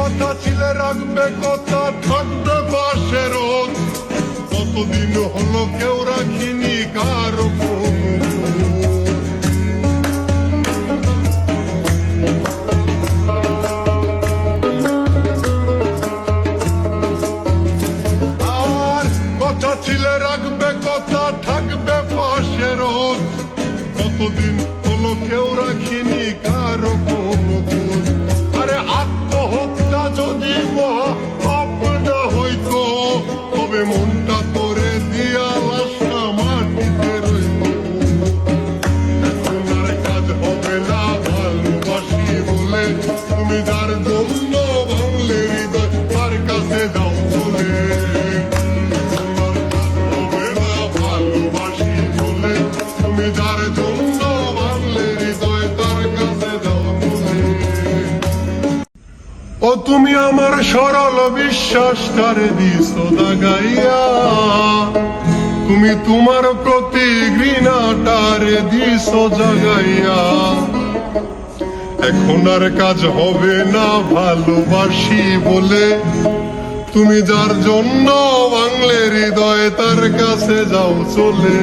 কথা ছিলে রাখবে কথা থাকবে পাশে রোজ কতদিন হলো কেউ রাখিনি কারো আর কথা ছিলে রাখবে কথা থাকবে পাশে রোজ কতদিন হলো কেউ রাখিনি কারো আরে আত্মহত্যা যদি মহাপাপ না হইতো তবে মনটা তোরে দিয়া লাশটা মাটিতে রইত এখন আর কাজ হবে না ভালোবাসি বলে তুমি যার জন্য ভাঙলে হৃদয় তার কাছে যাও চলে হবে না ভালোবাসি বলে তুমি যার জন্য ভাঙলে হৃদয় তার কাছে যাও ও তুমি আমার সরল বিশ্বাস করে দিছো দাগাইয়া তুমি তোমার প্রতি ঘৃণাটারে দিছো জাগাইয়া এখন আর কাজ হবে না ভালোবাসি বলে তুমি যার জন্য ভাঙলে হৃদয় তার কাছে যাও চলে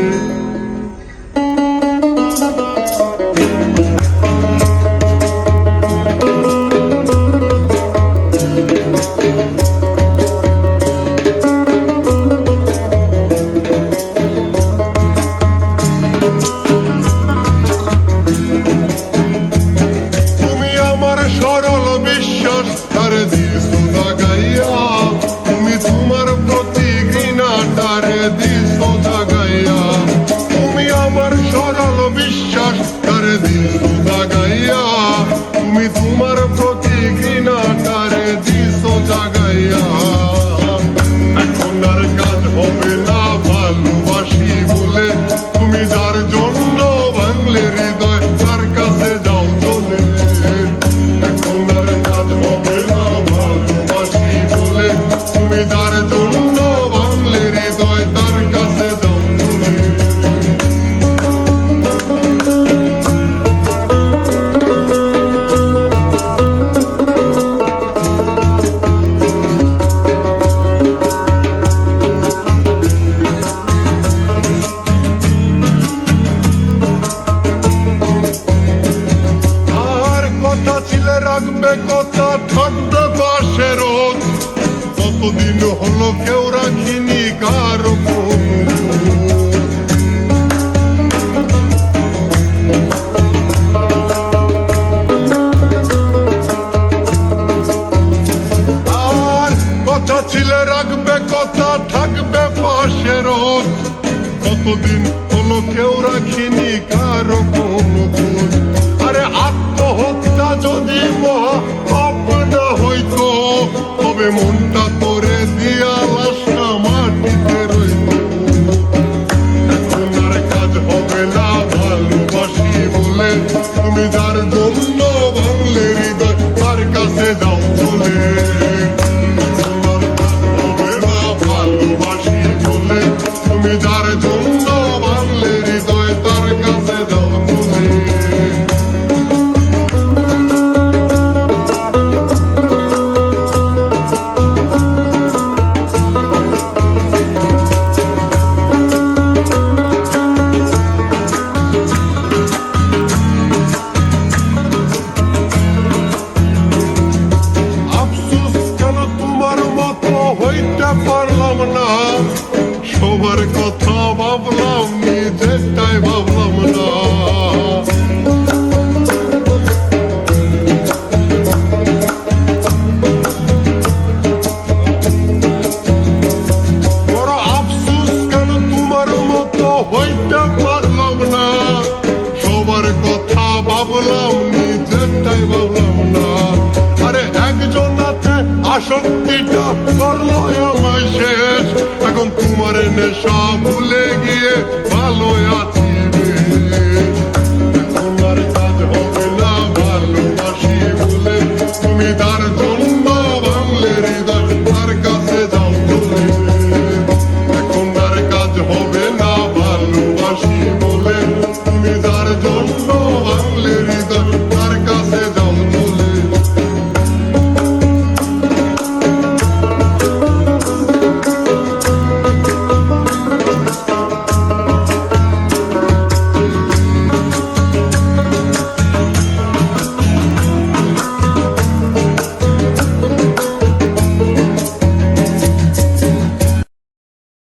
তুমি তোমার প্রতি ঘৃণাটারে দিছো জাগাইয়া এখন আর কাজ হবে না ভালোবাসি বলে তুমি যার জন্য ভাঙলে হৃদয় তার কাছে যাও চলে এখন আর কাজ হবে না ভালোবাসি বলে তুমি যার জন্য ভাঙলে হৃদয় তার কাছে যাও চলে রাখবে কথা থাকবে পাশে রোজ কতদিন হলো কেউ রাখিনি কারো আর কথা ছিলে রাখবে কথা থাকবে পাশে রোজ কতদিন হলো কেউ রাখিনি কারো আরে আত্মহত্যা যদি মহাপাপ না হইতো তবে মনটা তোরে দিয়া লাশটা মাটিতে রইত এখন আর কাজ হবে না ভালোবাসি বলে তুমি যার জন্য ভাঙলে হৃদয় তার কাছে যাও চলে হবে না ভালোবাসি বলে তুমি যার জন্য ভাঙলে হৃদয় তার কাছে যাও চলে পারলাম না সবার কথা ভাবলাম নিজেরটাই ভাবলাম না বড় আফসোস কেন তোমার মতো হইতে পারলাম না সবার কথা ভাবলাম নিজেরটাই ভাবলাম না আরে একজন আছে আসক্তিটা করলো আমায় শেষ এখন তোমার নেশা